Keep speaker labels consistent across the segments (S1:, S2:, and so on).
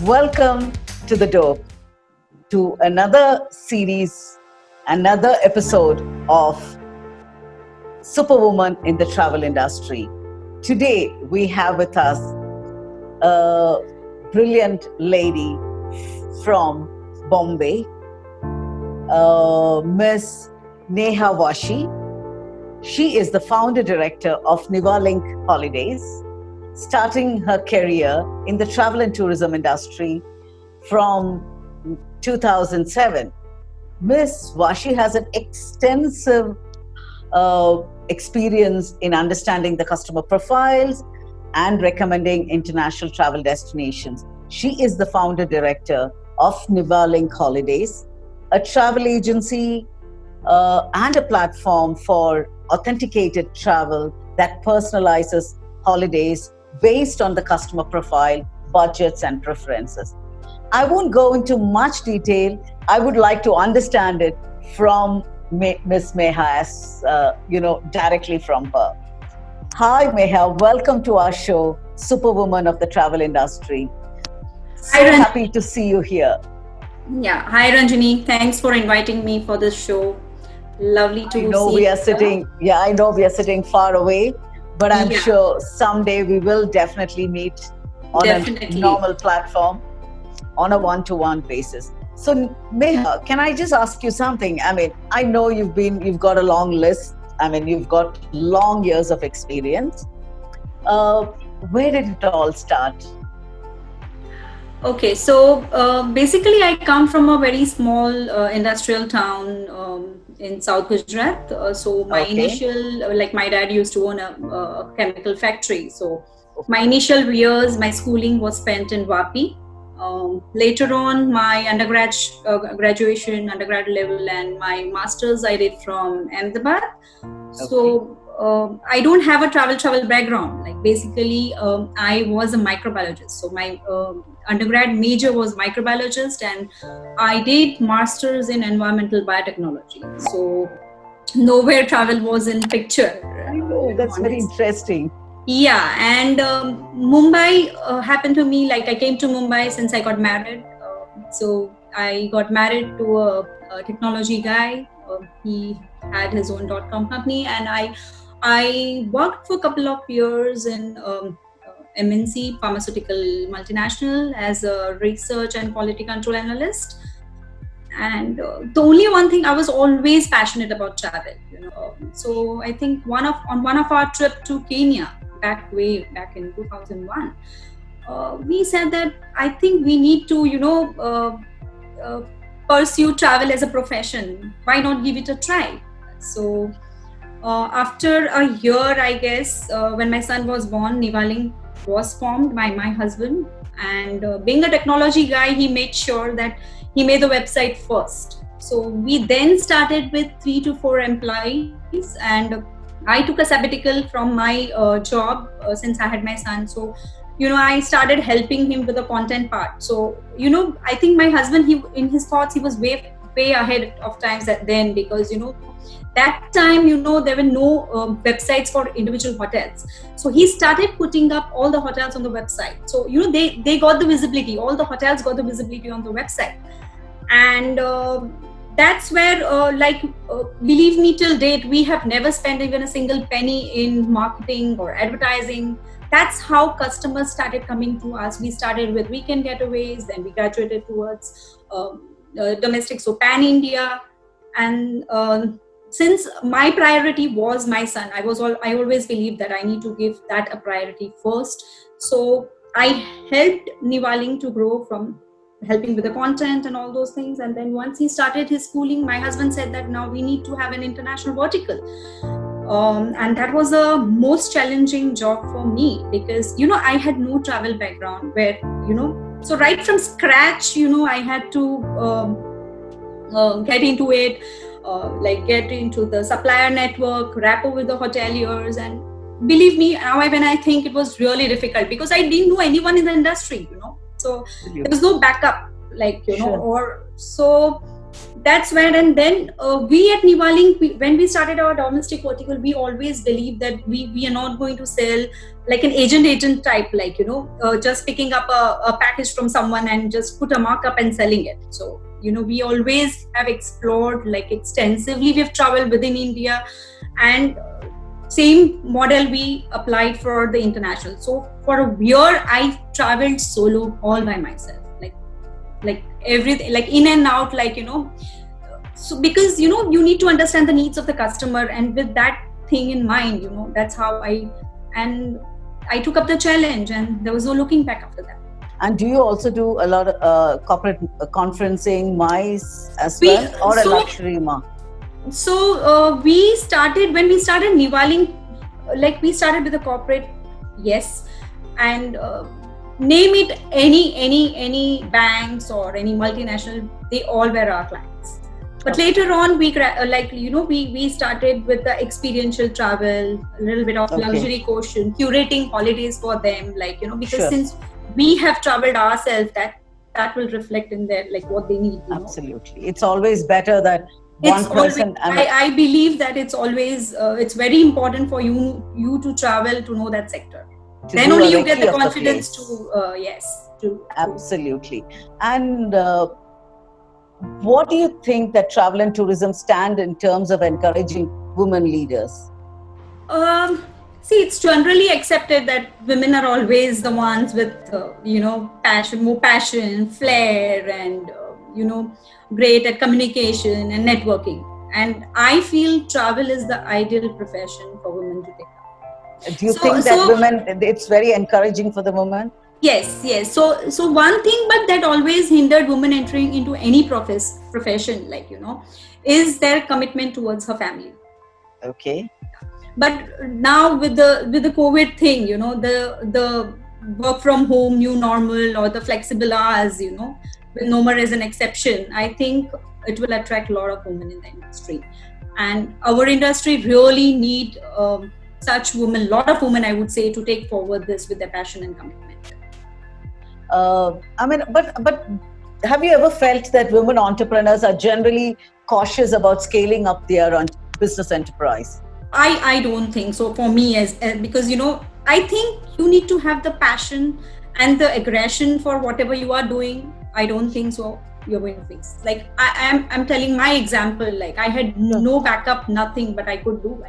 S1: Welcome to The Dope, to another series, another episode of Superwoman in the Travel Industry. Today, we have with us a brilliant lady from Bombay, Miss Neha Vashi. She is the founder director of Nivalink Holidays, starting her career in the travel and tourism industry from 2007. Miss Vashi has an extensive experience in understanding the customer profiles and recommending international travel destinations. She is the founder director of Nivalink Holidays, a travel agency and a platform for authenticated travel that personalizes holidays based on the customer profile, budgets, and preferences. I won't go into much detail. I would like to understand it from Miss Neha, as directly from her. Hi, Neha. Welcome to our show, Superwoman of the Travel Industry. So happy to see you here.
S2: Yeah. Hi, Ranjini. Thanks for inviting me for this show. Lovely to see you.
S1: I know we are sitting far away, but I'm sure someday we will definitely meet on a normal platform on a one-to-one basis. So Neha, can I just ask you something? I mean, I know you've got a long list. I mean, you've got long years of experience. Where did it all start?
S2: Okay, so basically I come from a very small industrial town in South Gujarat. So my initial, my dad used to own a chemical factory. So my initial years, my schooling was spent in Vapi. Later on, my graduation, undergrad level, and my master's I did from Ahmedabad. So I don't have a travel background. Like basically, I was a microbiologist. So my undergrad major was microbiologist, and I did masters in environmental biotechnology. So nowhere travel was in picture.
S1: I know, that's very interesting.
S2: Yeah, and Mumbai happened to me. Like I came to Mumbai since I got married. So I got married to a technology guy. He had his own .com company, and I worked for a couple of years in MNC, pharmaceutical multinational, as a research and quality control analyst. And the only one thing, I was always passionate about travel. So I think on one of our trip to Kenya, back in 2001, we said that I think we need to pursue travel as a profession. Why not give it a try? So after a year, I guess, when my son was born, Nivalink was formed by my husband. And being a technology guy, he made sure that he made the website first. So we then started with 3 to 4 employees, and I took a sabbatical from my job since I had my son. So I started helping him with the content part. So I think my husband, he in his thoughts, he was way ahead of times then, because that time there were no websites for individual hotels. So he started putting up all the hotels on the website. So they got the visibility. All the hotels got the visibility on the website, and that's where believe me, till date we have never spent even a single penny in marketing or advertising. That's how customers started coming to us. We started with weekend getaways, then we graduated towards domestic, so pan India. And since my priority was my son, I always believed that I need to give that a priority first. So I helped Nivalink to grow from helping with the content and all those things. And then once he started his schooling, my husband said that now we need to have an international vertical. And that was the most challenging job for me, because I had no travel background, where so right from scratch I had to get into it, get into the supplier network, rapport with the hoteliers. And believe me, now when I think, it was really difficult, because I didn't know anyone in the industry. So there was no backup, or so that's when, and then we at Nivalink, when we started our domestic vertical, we always believed that we are not going to sell like an agent type, like, just picking up a package from someone and just put a markup and selling it. So, we always have explored like extensively. We've traveled within India, and same model we applied for the international. So for a year, I traveled solo all by myself, like everything, like in and out, like, so because, you need to understand the needs of the customer, and with that thing in mind, that's how I took up the challenge, and there was no looking back after that.
S1: And do you also do a lot of corporate conferencing, MICE as well, or a luxury mark?
S2: So when we started Nivalink, like we started with a corporate, yes, and name it any banks or any multinational, they all were our clients. But later on, we started with the experiential travel, a little bit of luxury quotient, curating holidays for them, like, because since we have traveled ourselves, that will reflect in their, like, what they need.
S1: Absolutely, it's always better that one person.
S2: I believe that it's always it's very important for you to travel to know that sector. Then only you get the confidence to
S1: absolutely. And what do you think that travel and tourism stand in terms of encouraging women leaders?
S2: See, it's generally accepted that women are always the ones with more passion, flair, and great at communication and networking. And I feel travel is the ideal profession for women to take up.
S1: Do you think that women, it's very encouraging for the women?
S2: Yes. So one thing, but that always hindered women entering into any profession, like, is their commitment towards her family.
S1: Okay.
S2: But now with the COVID thing, the work from home new normal, or the flexible hours, with no more as an exception, I think it will attract a lot of women in the industry. And our industry really need such women, a lot of women, I would say, to take forward this with their passion and commitment.
S1: But have you ever felt that women entrepreneurs are generally cautious about scaling up their business enterprise?
S2: I don't think so. For me, as because I think you need to have the passion and the aggression for whatever you are doing. I don't think so you're going to face. Like I'm telling my example. Like I had no backup, nothing, but I could do.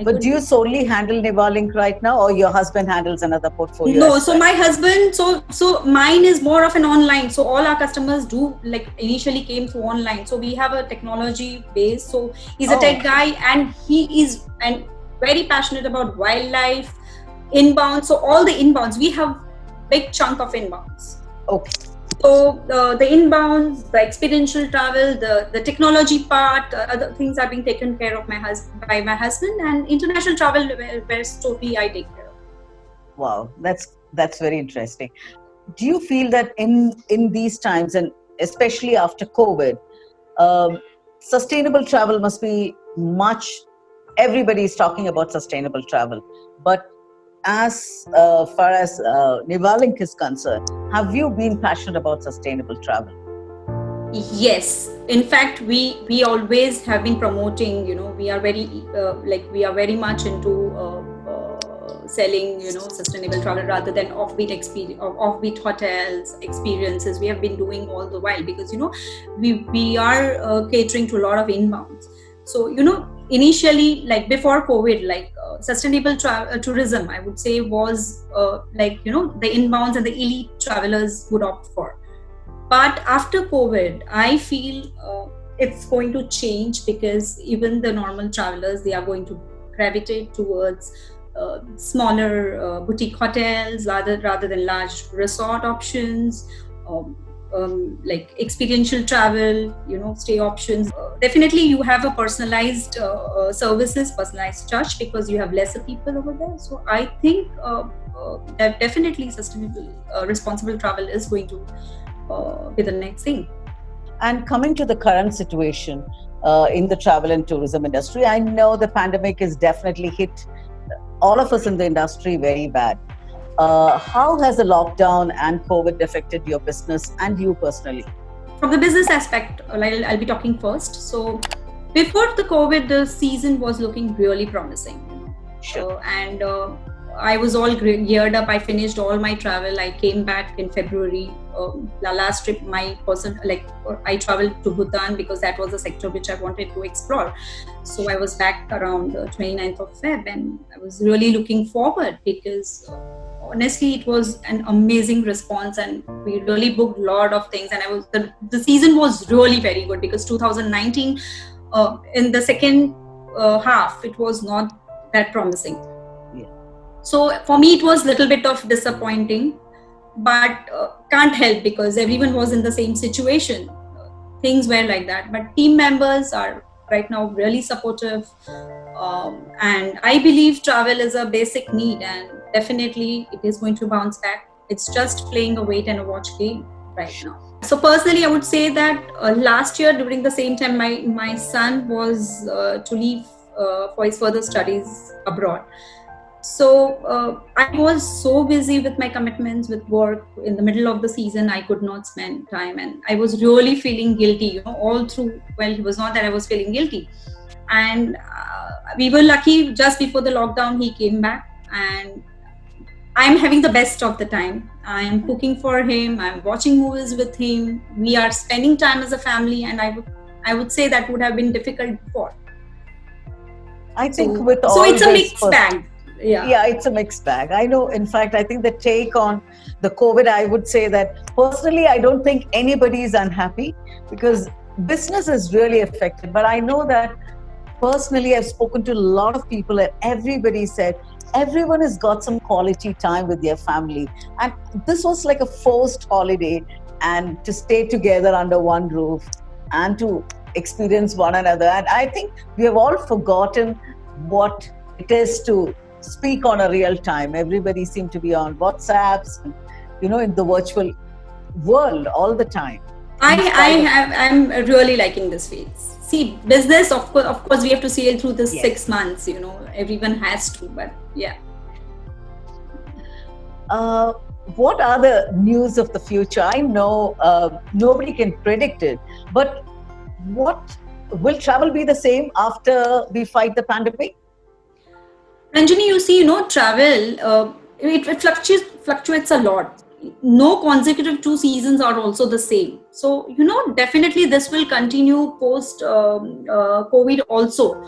S1: But do you solely handle Nivalink right now, or your husband handles another portfolio?
S2: No, so my husband, so mine is more of an online. So all our customers do, like, initially came through online. So we have a technology base. So he's a tech guy, and he is very passionate about wildlife, inbound. So all the inbounds, we have big chunk of inbounds.
S1: Okay.
S2: So the inbounds, the experiential travel, the technology part, other things are being taken care of by my husband, and international travel where totally I take care of.
S1: Wow, that's very interesting. Do you feel that in these times, and especially after COVID, sustainable travel must be much? Everybody is talking about sustainable travel, but as far as Nivalink is concerned, have you been passionate about sustainable travel?
S2: Yes, in fact, we always have been promoting. We are very much into selling sustainable travel rather than offbeat hotels experiences. We have been doing all the while because we are catering to a lot of inbounds. So initially, like before COVID, sustainable tourism, I would say, was the inbounds and the elite travelers would opt for. But after COVID, I feel it's going to change, because even the normal travelers, they are going to gravitate towards smaller boutique hotels rather than large resort options. Like experiential travel, stay options. Definitely you have a personalized services, personalized touch, because you have lesser people over there. So I think that definitely sustainable, responsible travel is going to be the next thing.
S1: And coming to the current situation in the travel and tourism industry, I know the pandemic has definitely hit all of us in the industry very bad. How has the lockdown and COVID affected your business and you personally?
S2: from the business aspect, I'll be talking first. So before the COVID, the season was looking really promising.
S1: Sure.
S2: And I was all geared up. I finished all my travel. I came back in February. The last trip, I traveled to Bhutan because that was the sector which I wanted to explore. So I was back around 29th of Feb, and I was really looking forward because honestly, it was an amazing response, and we really booked a lot of things. And the season was really very good because 2019, in the second half, it was not that promising.
S1: Yeah.
S2: So for me, it was a little bit of disappointing, but can't help because everyone was in the same situation. Things were like that, but team members are right now really supportive, and I believe travel is a basic need, and definitely it is going to bounce back. It's just playing a wait and a watch game right now. So personally, I would say that last year during the same time, my son was to leave for his further studies abroad. So I was so busy with my commitments with work. In the middle of the season, I could not spend time, and I was really feeling guilty, all through. Well, it was not that I was feeling guilty, and we were lucky. Just before the lockdown, he came back, and I'm having the best of the time. I'm cooking for him. I'm watching movies with him. We are spending time as a family, and I would say that would have been difficult before.
S1: I think with all
S2: it's a mixed bag.
S1: Yeah, it's a mixed bag. I know, in fact, I think the take on the COVID, I would say that personally, I don't think anybody is unhappy because business is really affected. But I know that personally, I've spoken to a lot of people and everybody said, everyone has got some quality time with their family. And this was like a forced holiday, and to stay together under one roof and to experience one another. And I think we have all forgotten what it is to speak on a real time. Everybody seemed to be on WhatsApps, and, in the virtual world all the time.
S2: I'm really liking this phase. See, business, of course, we have to sail through this 6 months. Everyone has to, but yeah.
S1: What are the news of the future? I know nobody can predict it, but will travel be the same after we fight the pandemic?
S2: Ranjini, you see, travel, it fluctuates a lot. No consecutive 2 seasons are also the same. So, definitely this will continue post COVID also.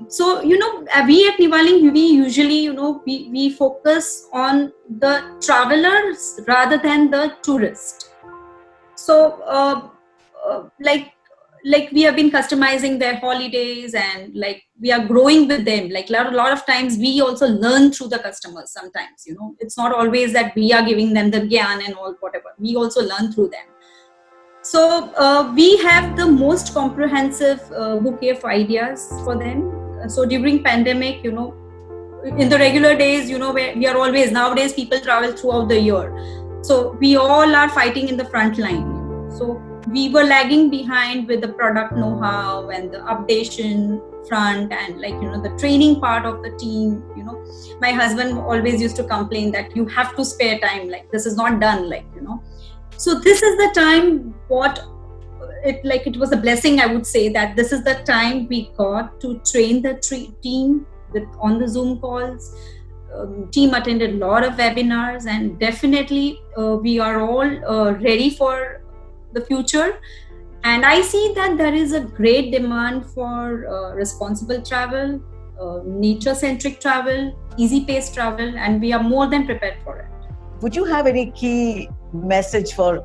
S2: So, we at Nivaling, we usually, we focus on the travelers rather than the tourist. So, like we have been customizing their holidays, and we are growing with them. A lot of times we also learn through the customers sometimes, it's not always that we are giving them the gyan and all whatever. We also learn through them. So we have the most comprehensive bouquet of ideas for them. So during pandemic, in the regular days, where we are always, nowadays people travel throughout the year. So we all are fighting in the front line. So we were lagging behind with the product know-how and the updation front, and the training part of the team. My husband always used to complain that you have to spare time, this is not done, So this is the time it was a blessing, I would say, that this is the time we got to train the team on the Zoom calls. Team attended a lot of webinars, and definitely we are all ready for the future. And I see that there is a great demand for responsible travel, nature-centric travel, easy-paced travel, and we are more than prepared for it.
S1: Would you have any key message for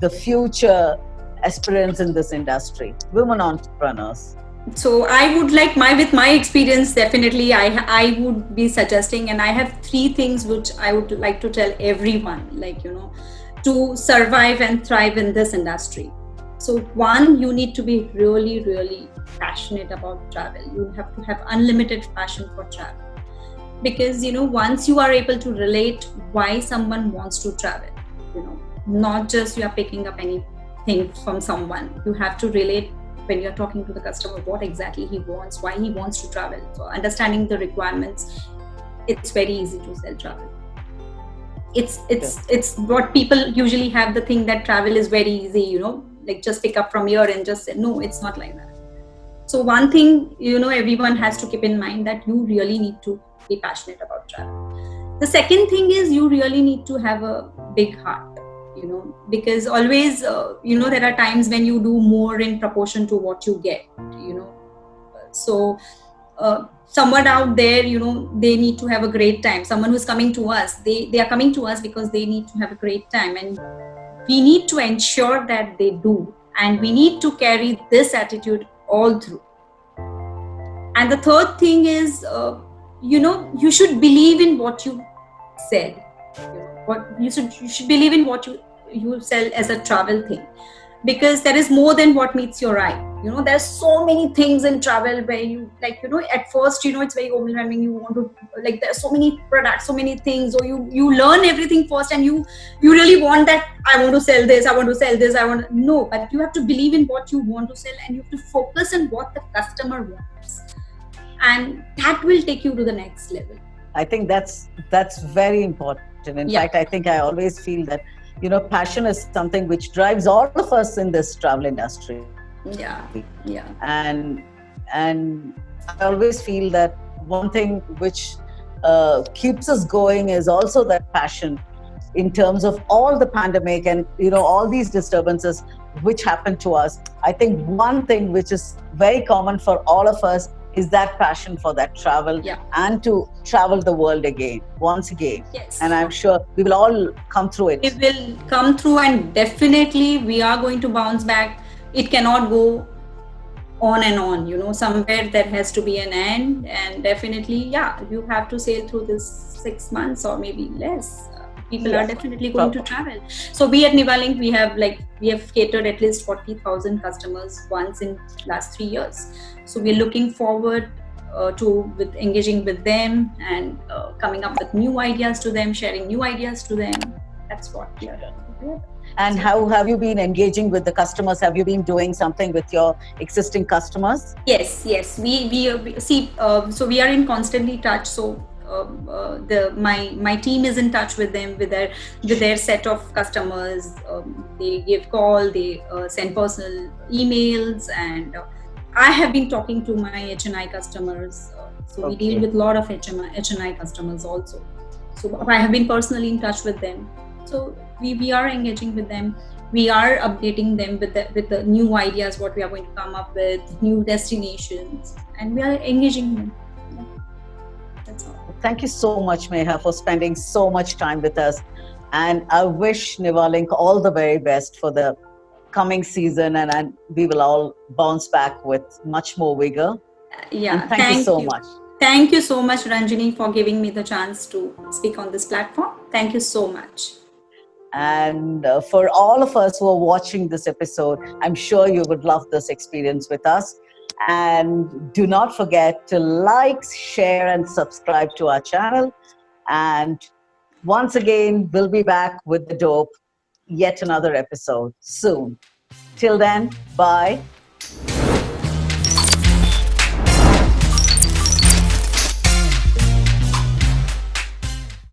S1: the future aspirants in this industry, women entrepreneurs?
S2: So I would like with my experience, definitely I would be suggesting, and I have 3 things which I would like to tell everyone, to survive and thrive in this industry. So 1, you need to be really, really passionate about travel. You have to have unlimited passion for travel. Because, once you are able to relate why someone wants to travel, not just you are picking up anything from someone, you have to relate when you're talking to the customer, what exactly he wants, why he wants to travel. So understanding the requirements, it's very easy to sell travel. It's what people usually have the thing that travel is very easy, like just pick up from here and just say, no, it's not like that. So one thing, everyone has to keep in mind that you really need to be passionate about travel. The second thing is you really need to have a big heart, because always, there are times when you do more in proportion to what you get, So someone out there, they need to have a great time. Someone who's coming to us, they are coming to us because they need to have a great time. And we need to ensure that they do. And we need to carry this attitude all through. And the third thing is, you should believe in what you said. You should believe in what you sell as a travel thing, because there is more than what meets your eye. There's so many things in travel where you at first, it's very overwhelming. You want to, there's so many products, so many things, or you learn everything first, and you really want that. I want to sell this, I want to sell this, no, but you have to believe in what you want to sell, and you have to focus on what the customer wants, and that will take you to the next level.
S1: I think that's very important. In fact, I think I always feel that passion is something which drives all of us in this travel industry.
S2: Yeah.
S1: And I always feel that one thing which keeps us going is also that passion in terms of all the pandemic and all these disturbances which happened to us. I think one thing which is very common for all of us is that passion for that travel and to travel the world once again.
S2: Yes.
S1: And I'm sure we will all come through it.
S2: We will come through, and definitely we are going to bounce back. It cannot go on and on, somewhere there has to be an end, and definitely, you have to sail through this 6 months or maybe less. People are definitely going to travel. So we at Nivalink, we have catered at least 40,000 customers once in last 3 years. So we're looking forward with engaging with them and coming up with new ideas to them, sharing new ideas to them. That's what we are doing.
S1: And how have you been engaging with the customers? Have you been doing something with your existing customers?
S2: Yes. We see. So we are in constantly touch. So my team is in touch with them, with their set of customers. They give call, they send personal emails, and I have been talking to my HNI customers. So we deal with a lot of HNI customers also. So I have been personally in touch with them. So we are engaging with them. We are updating them with the new ideas, what we are going to come up with, new destinations, and we are engaging them. That's all.
S1: Thank you so much, Meha, for spending so much time with us. And I wish Nivalink all the very best for the coming season, and we will all bounce back with much more vigor.
S2: Yeah,
S1: and thank you so much.
S2: Thank you so much, Ranjini, for giving me the chance to speak on this platform. Thank you so much.
S1: And for all of us who are watching this episode, I'm sure you would love this experience with us. And do not forget to like, share, and subscribe to our channel. And once again, we'll be back with the dope, yet another episode soon. Till then, bye.